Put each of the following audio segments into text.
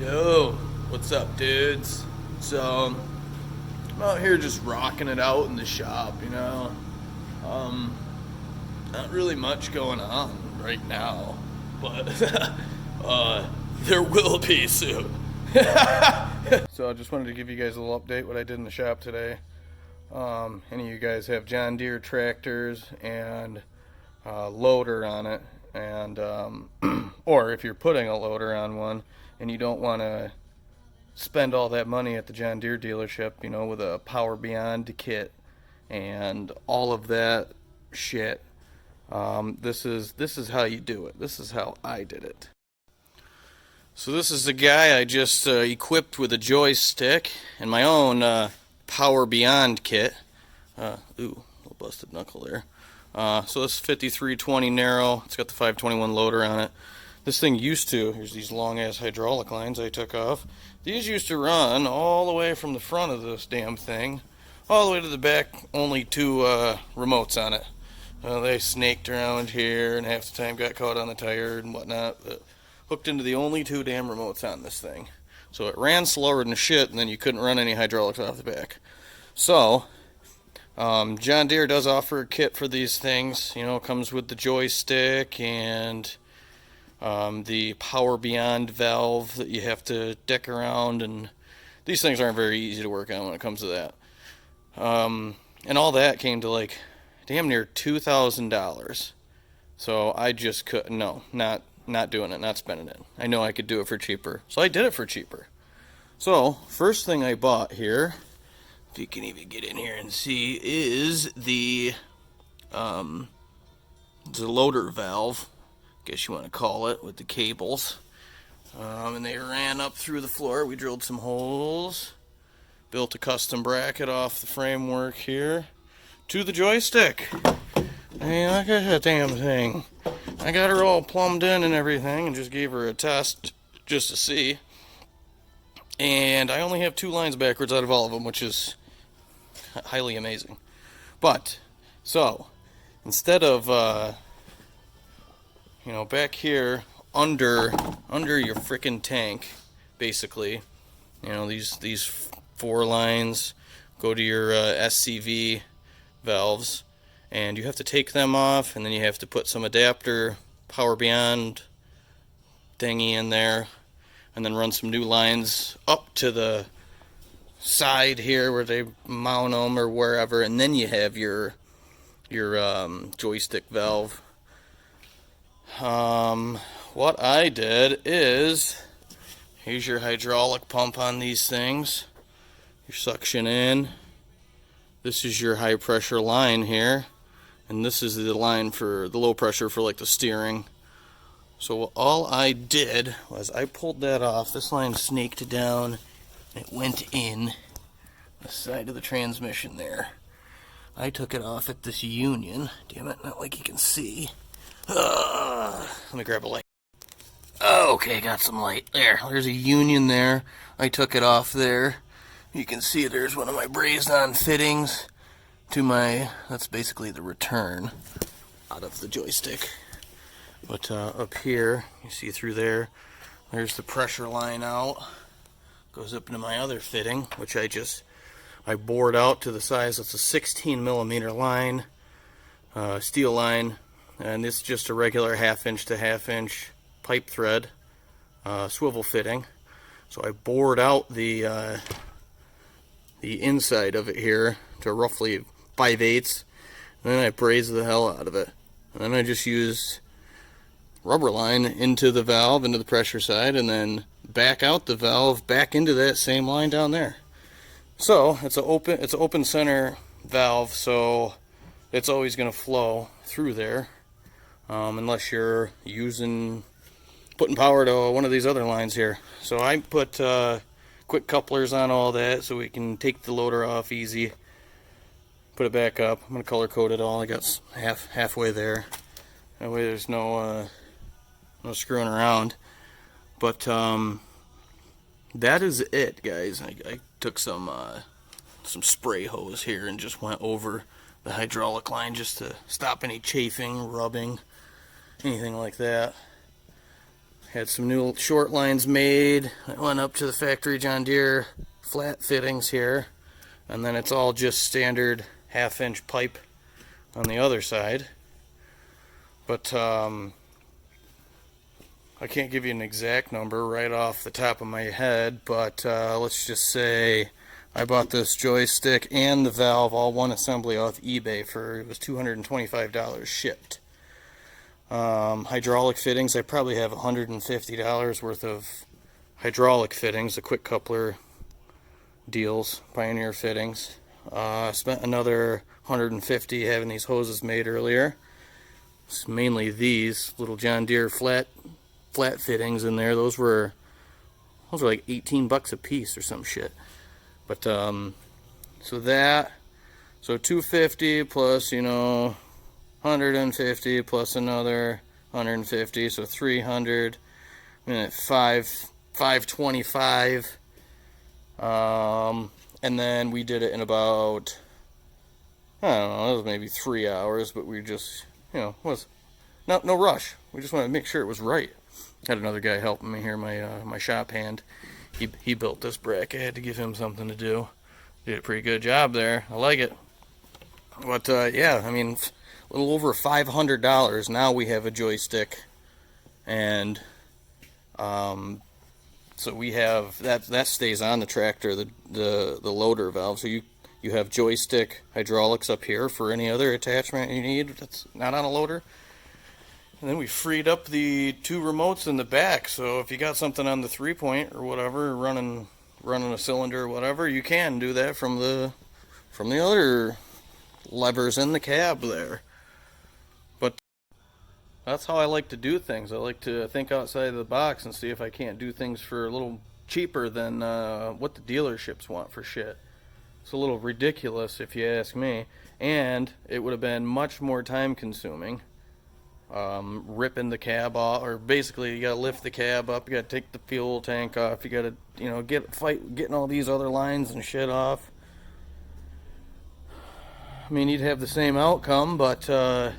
Yo, what's up, dudes? So, I'm out here just rocking it out in the shop, Um, Not really much going on right now, but there will be soon. So, I just wanted to give you guys a little update what I did in the shop today. Any of you guys have John Deere tractors and loader on it, and or if you're putting a loader on one and you don't want to spend all that money at the John Deere dealership, with a Power Beyond kit and all of that shit. This is how you do it. This is how I did it. So this is the guy I just equipped with a joystick and my own Power Beyond kit. Little busted knuckle there. So this is 5320 narrow. It's got the 521 loader on it. This thing used to, here's these long ass hydraulic lines I took off. These used to run all the way from the front of this damn thing, all the way to the back, only two remotes on it. They snaked around here and half the time got caught on the tire and whatnot. But hooked into the only two damn remotes on this thing. So it ran slower than shit, and then you couldn't run any hydraulics off the back. So, John Deere does offer a kit for these things. It comes with the joystick and the Power Beyond valve that you have to deck around, and these things aren't very easy to work on when it comes to that. And all that came to like damn near $2,000. So I just couldn't, no, not doing it, not spending it. I know I could do it for cheaper, so I did it for cheaper. So first thing I bought here, if you can even get in here and see, is the loader valve, guess you want to call it, with the cables. And they ran up through the floor. We drilled some holes, built a custom bracket off the framework here to the joystick. Hey, look at that damn thing. I got her all plumbed in and everything and just gave her a test just to see. And I only have 2 lines backwards out of all of them, which is highly amazing. But, so, instead of, back here under your frickin' tank, basically, these 4 lines go to your SCV valves, and you have to take them off, and then you have to put some adapter Power Beyond thingy in there, and then run some new lines up to the side here where they mount them or wherever, and then you have your joystick valve. What I did is, here's your hydraulic pump on these things, your suction in. This is your high pressure line here, and this is the line for the low pressure for like the steering. So all I did was I pulled that off. This line snaked down, and it went in the side of the transmission there. I took it off at this union. Damn it, not like you can see. Let me grab a light. Okay, got some light. There's a union there. I took it off there. You can see there's one of my brazed on fittings to that's basically the return out of the joystick. But up here, you see through there's the pressure line out. Goes up into my other fitting, which I bored out to the size. It's a 16 millimeter line, steel line, and it's just a regular 1/2 inch to 1/2 inch pipe thread swivel fitting. So I bored out the inside of it here to roughly 5/8, and then I brazed the hell out of it. And then I just used rubber line into the valve, into the pressure side, and then back out the valve back into that same line down there. So it's an open center valve, so it's always going to flow through there, unless you're putting power to one of these other lines here. So I put quick couplers on all that so we can take the loader off easy, put it back up. I'm going to color code it all. I got halfway there. That way there's no screwing around. But that is it, guys. I took some spray hose here and just went over the hydraulic line just to stop any chafing, rubbing, anything like that. Had some new short lines made. I went up to the factory John Deere flat fittings here, and then it's all just standard 1/2-inch pipe on the other side. But I can't give you an exact number right off the top of my head, but let's just say I bought this joystick and the valve, all one assembly, off eBay for, it was $225 shipped. Hydraulic fittings, I probably have $150 worth of hydraulic fittings, the quick coupler deals, Pioneer fittings. Spent another $150 having these hoses made earlier. It's mainly these little John Deere flat fittings in there. Those were like 18 bucks a piece or some shit. But so $250 plus, 150 plus another 150, so 300. And at $525. And then we did it in about, I don't know, it was maybe 3 hours, but we just, was no rush. We just wanted to make sure it was right. Had another guy helping me here, my shop hand. He built this brick. I had to give him something to do. Did a pretty good job there. I like it. But yeah, I mean, a little over $500. Now we have a joystick, and so we have that stays on the tractor, the loader valve. So you have joystick hydraulics up here for any other attachment you need that's not on a loader. And then we freed up the 2 remotes in the back, so if you got something on the 3-point or whatever, running a cylinder or whatever, you can do that from the other levers in the cab there. But that's how I like to do things. I like to think outside of the box and see if I can't do things for a little cheaper than what the dealerships want for shit. It's a little ridiculous if you ask me, and it would have been much more time consuming. Ripping the cab off, or basically you gotta lift the cab up, you gotta take the fuel tank off, you gotta, getting all these other lines and shit off. I mean, you'd have the same outcome, but I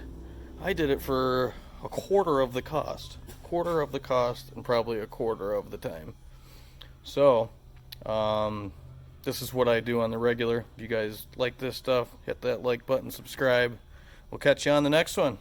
did it for a quarter of the cost, and probably a quarter of the time. So, this is what I do on the regular. If you guys like this stuff, hit that like button, subscribe. We'll catch you on the next one.